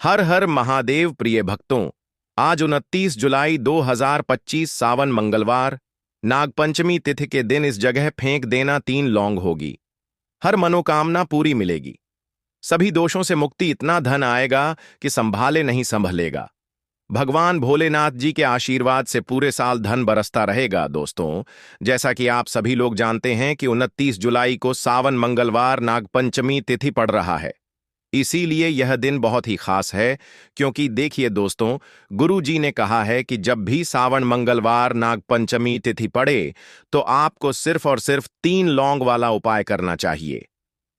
हर हर महादेव प्रिय भक्तों। आज 29 जुलाई 2025 सावन मंगलवार नागपंचमी तिथि के दिन इस जगह फेंक देना 3 लौंग होगी। हर मनोकामना पूरी मिलेगी। सभी दोषों से मुक्ति, इतना धन आएगा कि संभाले नहीं संभलेगा। भगवान भोलेनाथ जी के आशीर्वाद से पूरे साल धन बरसता रहेगा। दोस्तों, जैसा कि आप सभी लोग जानते हैं कि 29 जुलाई को सावन मंगलवार नागपंचमी तिथि पड़ रहा है। इसीलिए यह दिन बहुत ही खास है, क्योंकि देखिए दोस्तों, गुरु जी ने कहा है कि जब भी सावन मंगलवार नागपंचमी तिथि पड़े तो आपको सिर्फ और सिर्फ 3 लौंग वाला उपाय करना चाहिए।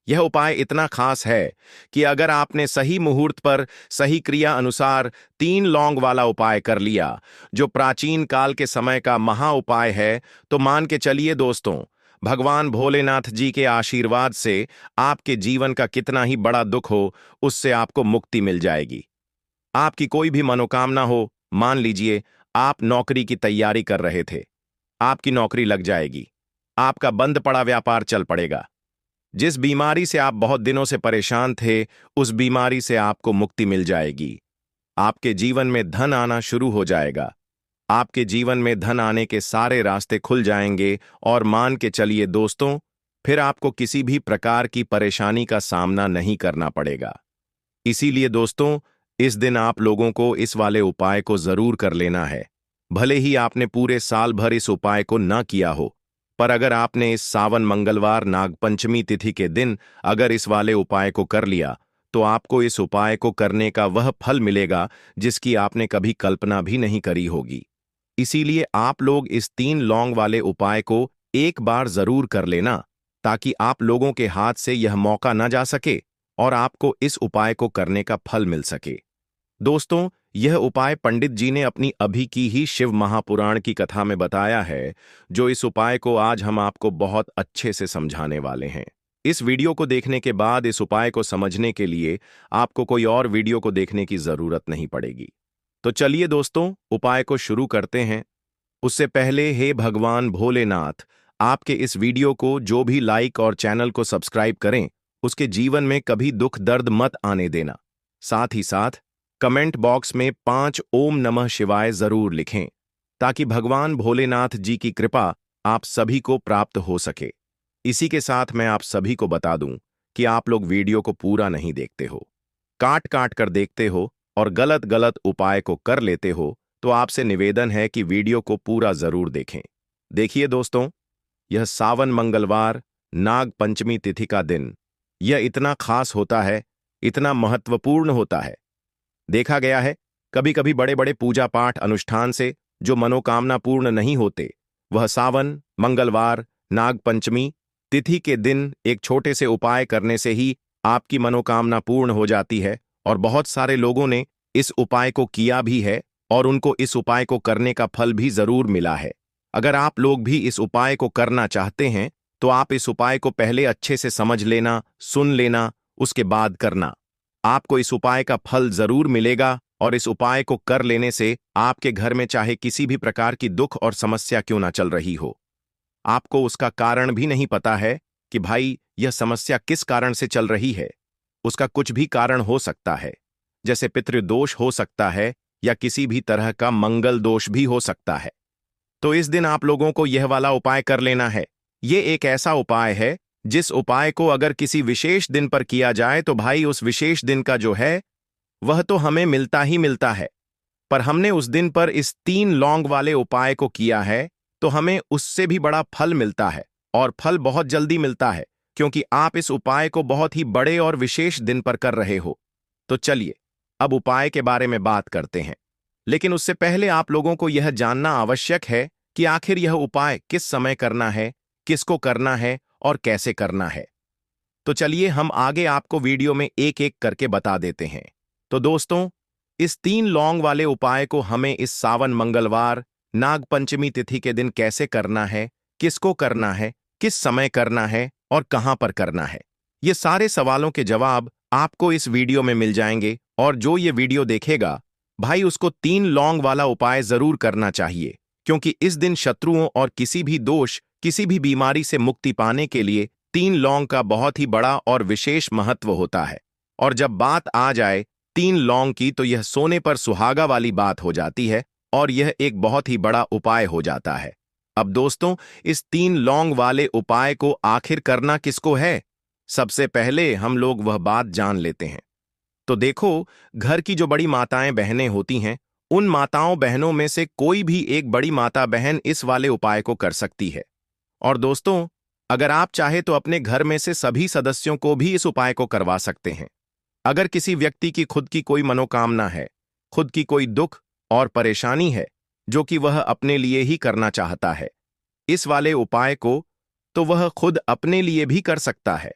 यह उपाय इतना खास है कि अगर आपने सही मुहूर्त पर सही क्रिया अनुसार 3 लौंग वाला उपाय कर लिया, जो प्राचीन काल के समय का महा उपाय है, तो मान के चलिए दोस्तों, भगवान भोलेनाथ जी के आशीर्वाद से आपके जीवन का कितना ही बड़ा दुख हो, उससे आपको मुक्ति मिल जाएगी। आपकी कोई भी मनोकामना हो, मान लीजिए आप नौकरी की तैयारी कर रहे थे, आपकी नौकरी लग जाएगी। आपका बंद पड़ा व्यापार चल पड़ेगा। जिस बीमारी से आप बहुत दिनों से परेशान थे, उस बीमारी से आपको मुक्ति मिल जाएगी। आपके जीवन में धन आना शुरू हो जाएगा। आपके जीवन में धन आने के सारे रास्ते खुल जाएंगे और मान के चलिए दोस्तों, फिर आपको किसी भी प्रकार की परेशानी का सामना नहीं करना पड़ेगा। इसीलिए दोस्तों, इस दिन आप लोगों को इस वाले उपाय को जरूर कर लेना है। भले ही आपने पूरे साल भर इस उपाय को ना किया हो, पर अगर आपने इस सावन मंगलवार नागपंचमी तिथि के दिन अगर इस वाले उपाय को कर लिया, तो आपको इस उपाय को करने का वह फल मिलेगा जिसकी आपने कभी कल्पना भी नहीं करी होगी। इसीलिए आप लोग इस 3 लौंग वाले उपाय को एक बार जरूर कर लेना, ताकि आप लोगों के हाथ से यह मौका न जा सके और आपको इस उपाय को करने का फल मिल सके। दोस्तों, यह उपाय पंडित जी ने अपनी अभी की ही शिव महापुराण की कथा में बताया है, जो इस उपाय को आज हम आपको बहुत अच्छे से समझाने वाले हैं। इस वीडियो को देखने के बाद इस उपाय को समझने के लिए आपको कोई और वीडियो को देखने की जरूरत नहीं पड़ेगी। तो चलिए दोस्तों, उपाय को शुरू करते हैं। उससे पहले, हे भगवान भोलेनाथ, आपके इस वीडियो को जो भी लाइक और चैनल को सब्सक्राइब करें, उसके जीवन में कभी दुख दर्द मत आने देना। साथ ही साथ कमेंट बॉक्स में 5 ओम नमः शिवाय जरूर लिखें, ताकि भगवान भोलेनाथ जी की कृपा आप सभी को प्राप्त हो सके। इसी के साथ मैं आप सभी को बता दूं कि आप लोग वीडियो को पूरा नहीं देखते हो, काट काट कर देखते हो और गलत गलत उपाय को कर लेते हो, तो आपसे निवेदन है कि वीडियो को पूरा जरूर देखें। देखिए दोस्तों, यह सावन मंगलवार नाग पंचमी तिथि का दिन, यह इतना खास होता है, इतना महत्वपूर्ण होता है। देखा गया है, कभी कभी बड़े बड़े पूजा पाठ अनुष्ठान से जो मनोकामना पूर्ण नहीं होते, वह सावन मंगलवार नाग पंचमी तिथि के दिन एक छोटे से उपाय करने से ही आपकी मनोकामना पूर्ण हो जाती है। और बहुत सारे लोगों ने इस उपाय को किया भी है और उनको इस उपाय को करने का फल भी जरूर मिला है। अगर आप लोग भी इस उपाय को करना चाहते हैं, तो आप इस उपाय को पहले अच्छे से समझ लेना, सुन लेना, उसके बाद करना। आपको इस उपाय का फल जरूर मिलेगा और इस उपाय को कर लेने से आपके घर में चाहे किसी भी प्रकार की दुख और समस्या क्यों ना चल रही हो, आपको उसका कारण भी नहीं पता है कि भाई यह समस्या किस कारण से चल रही है। उसका कुछ भी कारण हो सकता है, जैसे पितृदोष हो सकता है या किसी भी तरह का मंगल दोष भी हो सकता है। तो इस दिन आप लोगों को यह वाला उपाय कर लेना है। ये एक ऐसा उपाय है जिस उपाय को अगर किसी विशेष दिन पर किया जाए, तो भाई उस विशेष दिन का जो है वह तो हमें मिलता ही मिलता है। पर हमने उस दिन पर इस 3 लौंग वाले उपाय को किया है, तो हमें उससे भी बड़ा फल मिलता है, और फल बहुत जल्दी मिलता है, क्योंकि आप इस उपाय को बहुत ही बड़े और विशेष दिन पर कर रहे हो। तो चलिए अब उपाय के बारे में बात करते हैं। लेकिन उससे पहले आप लोगों को यह जानना आवश्यक है कि आखिर यह उपाय किस समय करना है, किसको करना है और कैसे करना है। तो चलिए हम आगे आपको वीडियो में एक एक करके बता देते हैं। तो दोस्तों, इस 3 लौंग वाले उपाय को हमें इस सावन मंगलवार नागपंचमी तिथि के दिन कैसे करना है, किसको करना है, किस समय करना है और कहां पर करना है, ये सारे सवालों के जवाब आपको इस वीडियो में मिल जाएंगे। और जो ये वीडियो देखेगा, भाई उसको 3 लौंग वाला उपाय जरूर करना चाहिए, क्योंकि इस दिन शत्रुओं और किसी भी दोष, किसी भी बीमारी से मुक्ति पाने के लिए 3 लौंग का बहुत ही बड़ा और विशेष महत्व होता है। और जब बात आ जाए 3 लौंग की तो यह सोने पर सुहागा वाली बात हो जाती है और यह एक बहुत ही बड़ा उपाय हो जाता है। अब दोस्तों, इस 3 लौंग वाले उपाय को आखिर करना किसको है? सबसे पहले हम लोग वह बात जान लेते हैं। तो देखो, घर की जो बड़ी माताएं बहनें होती हैं, उन माताओं बहनों में से कोई भी एक बड़ी माता बहन इस वाले उपाय को कर सकती है। और दोस्तों, अगर आप चाहे तो अपने घर में से सभी सदस्यों को भी इस उपाय को करवा सकते हैं। अगर किसी व्यक्ति की खुद की कोई मनोकामना है, खुद की कोई दुख और परेशानी है जो कि वह अपने लिए ही करना चाहता है, इस वाले उपाय को तो वह खुद अपने लिए भी कर सकता है।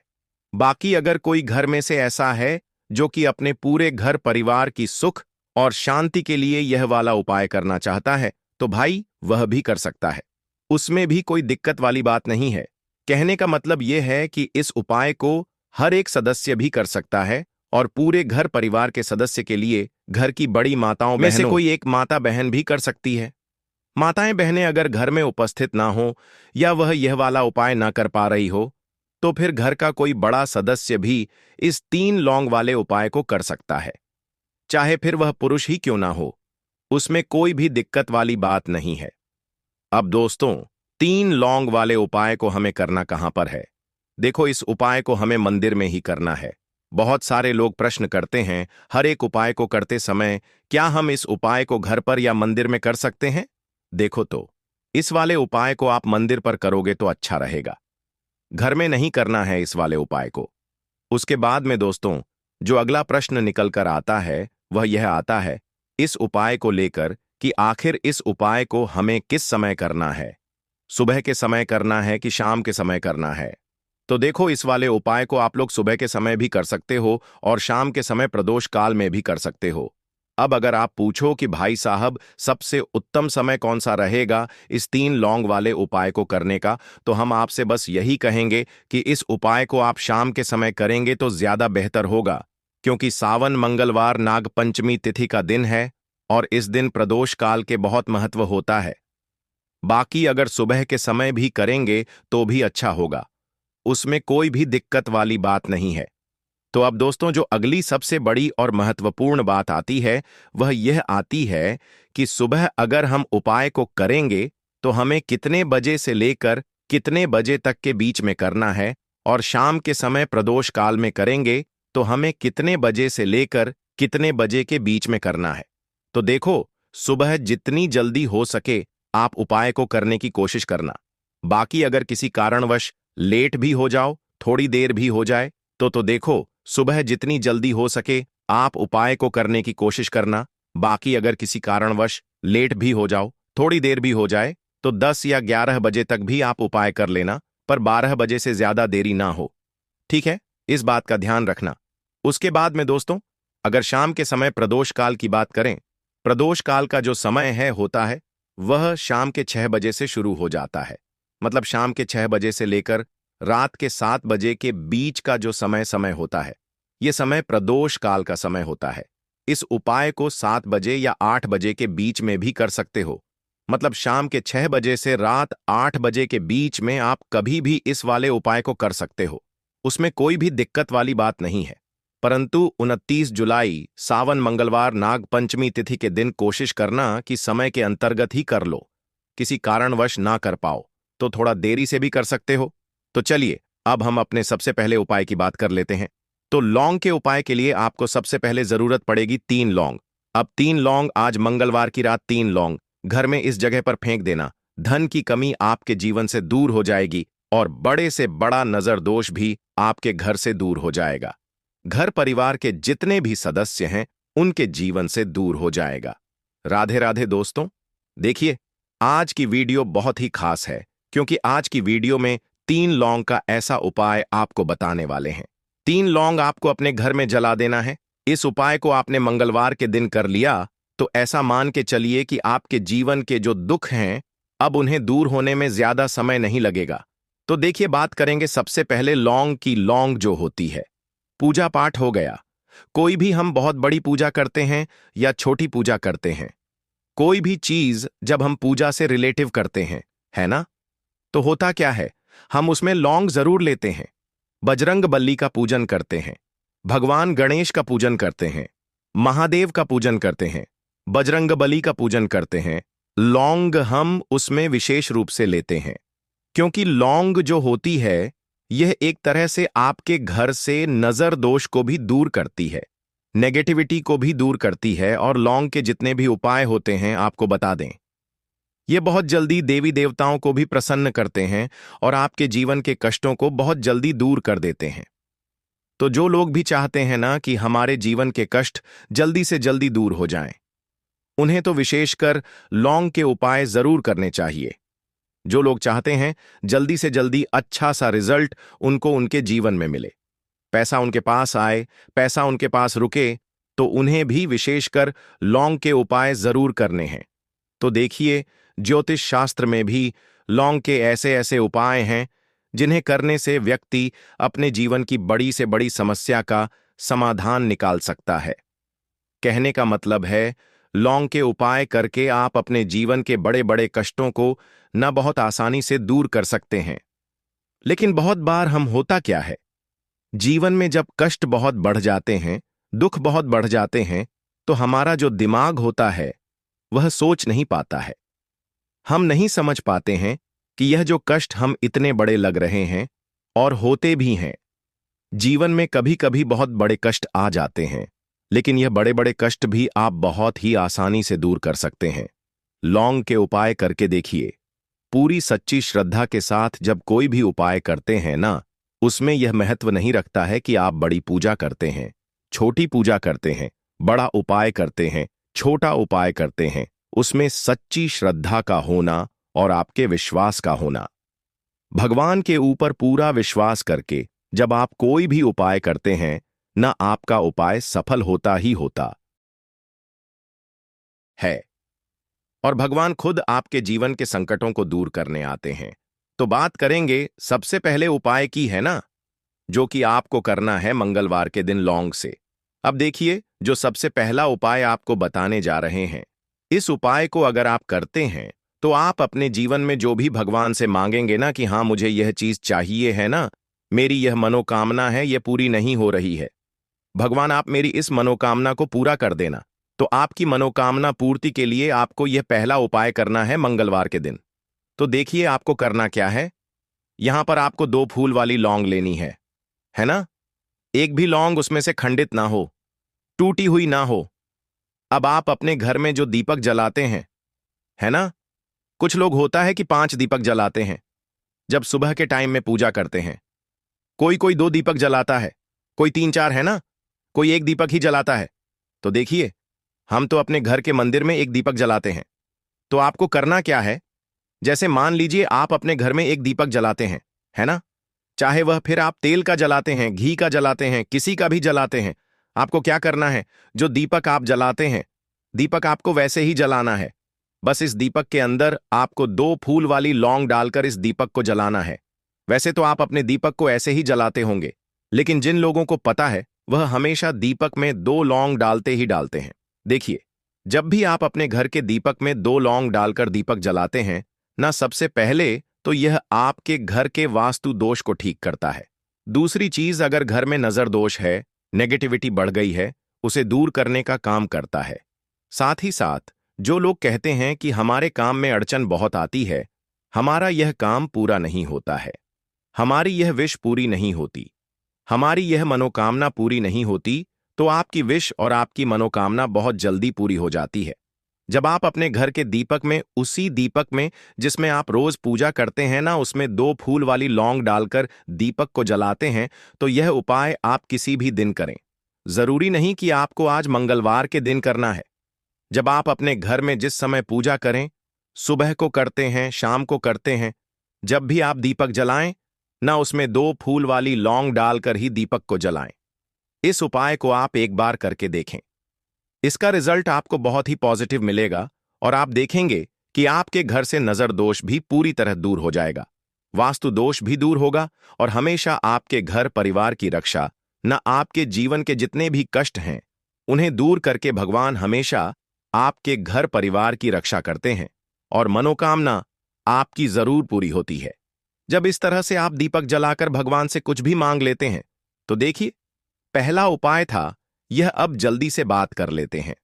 बाकी अगर कोई घर में से ऐसा है जो कि अपने पूरे घर परिवार की सुख और शांति के लिए यह वाला उपाय करना चाहता है, तो भाई वह भी कर सकता है। उसमें भी कोई दिक्कत वाली बात नहीं है। कहने का मतलब यह है कि इस उपाय को हर एक सदस्य भी कर सकता है और पूरे घर परिवार के सदस्य के लिए घर की बड़ी माताओं में से कोई एक माता बहन भी कर सकती है। माताएं बहनें अगर घर में उपस्थित ना हो या वह यह वाला उपाय ना कर पा रही हो, तो फिर घर का कोई बड़ा सदस्य भी इस 3 लौंग वाले उपाय को कर सकता है। चाहे फिर वह पुरुष ही क्यों ना हो, उसमें कोई भी दिक्कत वाली बात नहीं है। अब दोस्तों, 3 लौंग वाले उपाय को हमें करना कहां पर है? देखो, इस उपाय को हमें मंदिर में ही करना है। बहुत सारे लोग प्रश्न करते हैं, हर एक उपाय को करते समय क्या हम इस उपाय को घर पर या मंदिर में कर सकते हैं? देखो तो, इस वाले उपाय को आप मंदिर पर करोगे तो अच्छा रहेगा। घर में नहीं करना है इस वाले उपाय को। उसके बाद में दोस्तों, जो अगला प्रश्न निकल कर आता है वह यह आता है इस उपाय को लेकर कि आखिर इस उपाय को हमें किस समय करना है? सुबह के समय करना है कि शाम के समय करना है? तो देखो, इस वाले उपाय को आप लोग सुबह के समय भी कर सकते हो और शाम के समय प्रदोष काल में भी कर सकते हो। अब अगर आप पूछो कि भाई साहब सबसे उत्तम समय कौन सा रहेगा इस 3 लौंग वाले उपाय को करने का, तो हम आपसे बस यही कहेंगे कि इस उपाय को आप शाम के समय करेंगे तो ज्यादा बेहतर होगा, क्योंकि सावन मंगलवार नाग पंचमी तिथि का दिन है और इस दिन प्रदोष काल के बहुत महत्व होता है। बाकी अगर सुबह के समय भी करेंगे तो भी अच्छा होगा, उसमें कोई भी दिक्कत वाली बात नहीं है। तो अब दोस्तों, जो अगली सबसे बड़ी और महत्वपूर्ण बात आती है वह यह आती है कि सुबह अगर हम उपाय को करेंगे तो हमें कितने बजे से लेकर कितने बजे तक के बीच में करना है, और शाम के समय प्रदोष काल में करेंगे तो हमें कितने बजे से लेकर कितने बजे के बीच में करना है। तो देखो, सुबह जितनी जल्दी हो सके आप उपाय को करने की कोशिश करना। बाकी अगर किसी कारणवश लेट भी हो जाओ, थोड़ी देर भी हो जाए, तो देखो, सुबह जितनी जल्दी हो सके आप उपाय को करने की कोशिश करना। बाकी अगर किसी कारणवश लेट भी हो जाओ, थोड़ी देर भी हो जाए, तो 10 या 11 बजे तक भी आप उपाय कर लेना, पर 12 बजे से ज्यादा देरी ना हो। ठीक है, इस बात का ध्यान रखना। उसके बाद में दोस्तों, अगर शाम के समय प्रदोष काल की बात करें, प्रदोष काल का जो समय है होता है वह शाम के 6 बजे से शुरू हो जाता है। मतलब शाम के 6 बजे से लेकर रात के 7 बजे के बीच का जो समय होता है, यह समय प्रदोष काल का समय होता है। इस उपाय को 7 बजे या 8 बजे के बीच में भी कर सकते हो। मतलब शाम के 6 बजे से रात 8 बजे के बीच में आप कभी भी इस वाले उपाय को कर सकते हो, उसमें कोई भी दिक्कत वाली बात नहीं है। परंतु 29 जुलाई सावन मंगलवार नाग पंचमी तिथि के दिन कोशिश करना कि समय के अंतर्गत ही कर लो। किसी कारणवश ना कर पाओ तो थोड़ा देरी से भी कर सकते हो। तो चलिए, अब हम अपने सबसे पहले उपाय की बात कर लेते हैं। तो लौंग के उपाय के लिए आपको सबसे पहले जरूरत पड़ेगी 3 लौंग। अब 3 लौंग आज मंगलवार की रात 3 लौंग घर में इस जगह पर फेंक देना। धन की कमी आपके जीवन से दूर हो जाएगी और बड़े से बड़ा नजर दोष भी आपके घर से दूर हो जाएगा। घर परिवार के जितने भी सदस्य हैं उनके जीवन से दूर हो जाएगा। राधे राधे दोस्तों। देखिए, आज की वीडियो बहुत ही खास है, क्योंकि आज की वीडियो में 3 लौंग का ऐसा उपाय आपको बताने वाले हैं। 3 लौंग आपको अपने घर में जला देना है। इस उपाय को आपने मंगलवार के दिन कर लिया तो ऐसा मान के चलिए कि आपके जीवन के जो दुख हैं अब उन्हें दूर होने में ज्यादा समय नहीं लगेगा। तो देखिए, बात करेंगे सबसे पहले लौंग की। लौंग जो होती है, पूजा पाठ हो गया। कोई भी हम बहुत बड़ी पूजा करते हैं या छोटी पूजा करते हैं, कोई भी चीज जब हम पूजा से रिलेटिव करते हैं, है ना, तो होता क्या है, हम उसमें लौंग जरूर लेते हैं। बजरंग बली का पूजन करते हैं, भगवान गणेश का पूजन करते हैं, महादेव का पूजन करते हैं, बजरंगबली का पूजन करते हैं, लौंग हम उसमें विशेष रूप से लेते हैं, क्योंकि लौंग जो होती है यह एक तरह से आपके घर से नजर दोष को भी दूर करती है, नेगेटिविटी को भी दूर करती है। और लौंग के जितने भी उपाय होते हैं आपको बता दें, ये बहुत जल्दी देवी देवताओं को भी प्रसन्न करते हैं और आपके जीवन के कष्टों को बहुत जल्दी दूर कर देते हैं। तो जो लोग भी चाहते हैं ना कि हमारे जीवन के कष्ट जल्दी से जल्दी दूर हो जाएं, उन्हें तो विशेषकर लौंग के उपाय जरूर करने चाहिए। जो लोग चाहते हैं जल्दी से जल्दी अच्छा सा रिजल्ट उनको उनके जीवन में मिले, पैसा उनके पास आए, पैसा उनके पास रुके, तो उन्हें भी विशेषकर लौंग के उपाय जरूर करने हैं। तो देखिए, ज्योतिष शास्त्र में भी लौंग के ऐसे ऐसे उपाय हैं जिन्हें करने से व्यक्ति अपने जीवन की बड़ी से बड़ी समस्या का समाधान निकाल सकता है। कहने का मतलब है, लौंग के उपाय करके आप अपने जीवन के बड़े बड़े कष्टों को न बहुत आसानी से दूर कर सकते हैं। लेकिन बहुत बार हम होता क्या है, जीवन में जब कष्ट बहुत बढ़ जाते हैं, दुख बहुत बढ़ जाते हैं, तो हमारा जो दिमाग होता है वह सोच नहीं पाता है। हम नहीं समझ पाते हैं कि यह जो कष्ट हम इतने बड़े लग रहे हैं, और होते भी हैं। जीवन में कभी कभी बहुत बड़े कष्ट आ जाते हैं, लेकिन यह बड़े बड़े कष्ट भी आप बहुत ही आसानी से दूर कर सकते हैं। लौंग के उपाय करके देखिए। पूरी सच्ची श्रद्धा के साथ जब कोई भी उपाय करते हैं ना, उसमें यह महत्व नहीं रखता है कि आप बड़ी पूजा करते हैं, छोटी पूजा करते हैं, बड़ा उपाय करते हैं, छोटा उपाय करते हैं। उसमें सच्ची श्रद्धा का होना और आपके विश्वास का होना। भगवान के ऊपर पूरा विश्वास करके जब आप कोई भी उपाय करते हैं ना, आपका उपाय सफल होता ही होता है और भगवान खुद आपके जीवन के संकटों को दूर करने आते हैं। तो बात करेंगे सबसे पहले उपाय की, है ना, जो कि आपको करना है मंगलवार के दिन लौंग से। अब देखिए, जो सबसे पहला उपाय आपको बताने जा रहे हैं, इस उपाय को अगर आप करते हैं तो आप अपने जीवन में जो भी भगवान से मांगेंगे ना कि हाँ मुझे यह चीज चाहिए है ना, मेरी यह मनोकामना है, यह पूरी नहीं हो रही है, भगवान आप मेरी इस मनोकामना को पूरा कर देना। तो आपकी मनोकामना पूर्ति के लिए आपको यह पहला उपाय करना है मंगलवार के दिन। तो देखिए आपको करना क्या है। यहां पर आपको 2 फूल वाली लौंग लेनी है ना। एक भी लौंग उसमें से खंडित ना हो, टूटी हुई ना हो। अब आप अपने घर में जो दीपक जलाते हैं, है ना, कुछ लोग होता है कि 5 दीपक जलाते हैं जब सुबह के टाइम में पूजा करते हैं। कोई 2 दीपक जलाता है, कोई 3-4, है ना, कोई 1 दीपक ही जलाता है। तो देखिए, हम तो अपने घर के मंदिर में 1 दीपक जलाते हैं। तो आपको करना क्या है, जैसे मान लीजिए आप अपने घर में 1 दीपक जलाते हैं, है ना, चाहे वह फिर आप तेल का जलाते हैं, घी का जलाते हैं, किसी का भी जलाते हैं, आपको क्या करना है, जो दीपक आप जलाते हैं, दीपक आपको वैसे ही जलाना है। बस इस दीपक के अंदर आपको 2 फूल वाली लौंग डालकर इस दीपक को जलाना है। वैसे तो आप अपने दीपक को ऐसे ही जलाते होंगे, लेकिन जिन लोगों को पता है वह हमेशा दीपक में 2 लौंग डालते ही डालते हैं। देखिए, जब भी आप अपने घर के दीपक में 2 लौंग डालकर दीपक जलाते हैं ना, सबसे पहले तो यह आपके घर के वास्तु दोष को ठीक करता है। दूसरी चीज, अगर घर में नजर दोष है, नेगेटिविटी बढ़ गई है, उसे दूर करने का काम करता है। साथ ही साथ जो लोग कहते हैं कि हमारे काम में अड़चन बहुत आती है, हमारा यह काम पूरा नहीं होता है, हमारी यह विश पूरी नहीं होती, हमारी यह मनोकामना पूरी नहीं होती, तो आपकी विश और आपकी मनोकामना बहुत जल्दी पूरी हो जाती है। जब आप अपने घर के दीपक में, उसी दीपक में जिसमें आप रोज पूजा करते हैं ना, उसमें 2 फूल वाली लौंग डालकर दीपक को जलाते हैं, तो यह उपाय आप किसी भी दिन करें। जरूरी नहीं कि आपको आज मंगलवार के दिन करना है। जब आप अपने घर में जिस समय पूजा करें, सुबह को करते हैं, शाम को करते हैं, जब भी आप दीपक जलाएं ना, उसमें 2 फूल वाली लौंग डालकर ही दीपक को जलाएं। इस उपाय को आप एक बार करके देखें, इसका रिजल्ट आपको बहुत ही पॉजिटिव मिलेगा और आप देखेंगे कि आपके घर से नजर दोष भी पूरी तरह दूर हो जाएगा, वास्तु दोष भी दूर होगा और हमेशा आपके घर परिवार की रक्षा, न आपके जीवन के जितने भी कष्ट हैं उन्हें दूर करके भगवान हमेशा आपके घर परिवार की रक्षा करते हैं और मनोकामना आपकी जरूर पूरी होती है। जब इस तरह से आप दीपक जलाकर भगवान से कुछ भी मांग लेते हैं, तो देखिए, पहला उपाय था यह अब जल्दी से बात कर लेते हैं।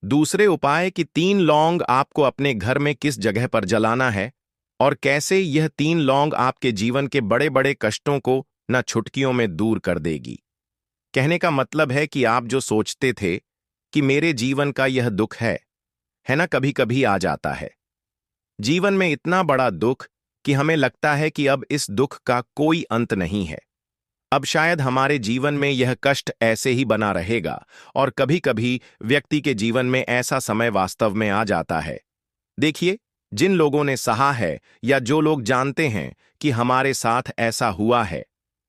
दूसरे उपाय कि 3 लौंग आपको अपने घर में किस जगह पर जलाना है और कैसे यह 3 लौंग आपके जीवन के बड़े बड़े कष्टों को न छुटकियों में दूर कर देगी। कहने का मतलब है कि आप जो सोचते थे कि मेरे जीवन का यह दुख है ना, कभी कभी आ जाता है जीवन में इतना बड़ा दुख कि हमें लगता है कि अब इस दुख का कोई अंत नहीं है। अब शायद हमारे जीवन में यह कष्ट ऐसे ही बना रहेगा और कभी कभी व्यक्ति के जीवन में ऐसा समय वास्तव में आ जाता है। देखिए, जिन लोगों ने सहा है या जो लोग जानते हैं कि हमारे साथ ऐसा हुआ है,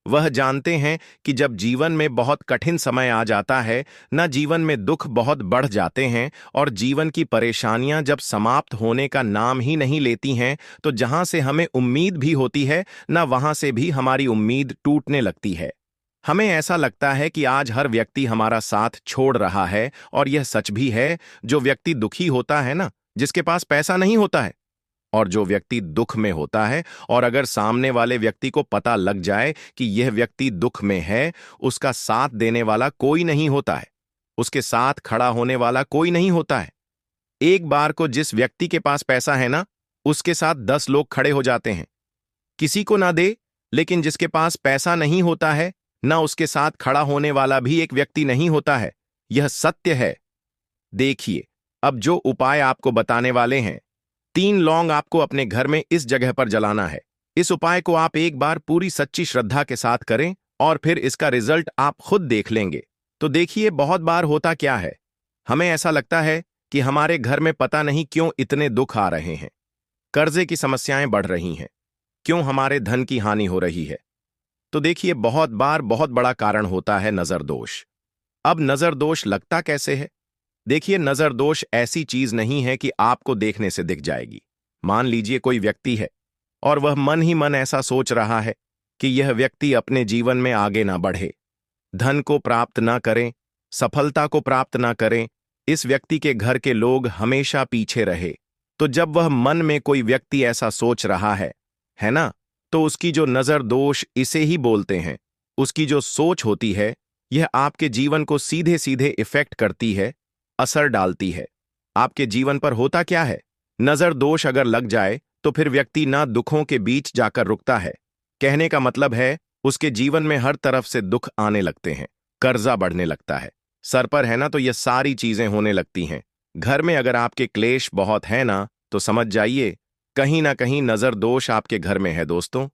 वह जानते हैं कि जब जीवन में बहुत कठिन समय आ जाता है, न जीवन में दुख बहुत बढ़ जाते हैं और जीवन की परेशानियां जब समाप्त होने का नाम ही नहीं लेती हैं, तो जहां से हमें उम्मीद भी होती है, न वहां से भी हमारी उम्मीद टूटने लगती है। हमें ऐसा लगता है कि आज हर व्यक्ति हमारा साथ छोड़ रहा है, और यह सच भी है। जो व्यक्ति दुखी होता है ना, जिसके पास पैसा नहीं होता है, और जो व्यक्ति दुख में होता है, और अगर सामने वाले व्यक्ति को पता लग जाए कि यह व्यक्ति दुख में है, उसका साथ देने वाला कोई नहीं होता है, उसके साथ खड़ा होने वाला कोई नहीं होता है। एक बार को जिस व्यक्ति के पास पैसा है ना, उसके साथ 10 लोग खड़े हो जाते हैं। किसी को ना दे, लेकिन जिसके पास पैसा नहीं होता है ना, उसके साथ खड़ा होने वाला भी एक व्यक्ति नहीं होता है। यह सत्य है। देखिए, अब जो उपाय आपको बताने वाले हैं, 3 लौंग आपको अपने घर में इस जगह पर जलाना है। इस उपाय को आप एक बार पूरी सच्ची श्रद्धा के साथ करें और फिर इसका रिजल्ट आप खुद देख लेंगे। तो देखिए, बहुत बार होता क्या है, हमें ऐसा लगता है कि हमारे घर में पता नहीं क्यों इतने दुख आ रहे हैं, कर्जे की समस्याएं बढ़ रही हैं, क्यों हमारे धन की हानि हो रही है। तो देखिए, बहुत बार बहुत बड़ा कारण होता है नजर दोष। अब नजर दोष लगता कैसे है? देखिए, नजर दोष ऐसी चीज नहीं है कि आपको देखने से दिख जाएगी। मान लीजिए कोई व्यक्ति है और वह मन ही मन ऐसा सोच रहा है कि यह व्यक्ति अपने जीवन में आगे ना बढ़े, धन को प्राप्त ना करें, सफलता को प्राप्त ना करें, इस व्यक्ति के घर के लोग हमेशा पीछे रहे। तो जब वह मन में कोई व्यक्ति ऐसा सोच रहा है ना, तो उसकी जो नजर दोष इसे ही बोलते हैं, उसकी जो सोच होती है, यह आपके जीवन को सीधे सीधे इफेक्ट करती है, असर डालती है। आपके जीवन पर होता क्या है, नजर दोष अगर लग जाए तो फिर व्यक्ति ना दुखों के बीच जाकर रुकता है। कहने का मतलब है, उसके जीवन में हर तरफ से दुख आने लगते हैं, कर्जा बढ़ने लगता है, सर पर है ना, तो ये सारी चीजें होने लगती हैं। घर में अगर आपके क्लेश बहुत है ना, तो समझ जाइए कहीं ना कहीं नजर दोष आपके घर में है दोस्तों।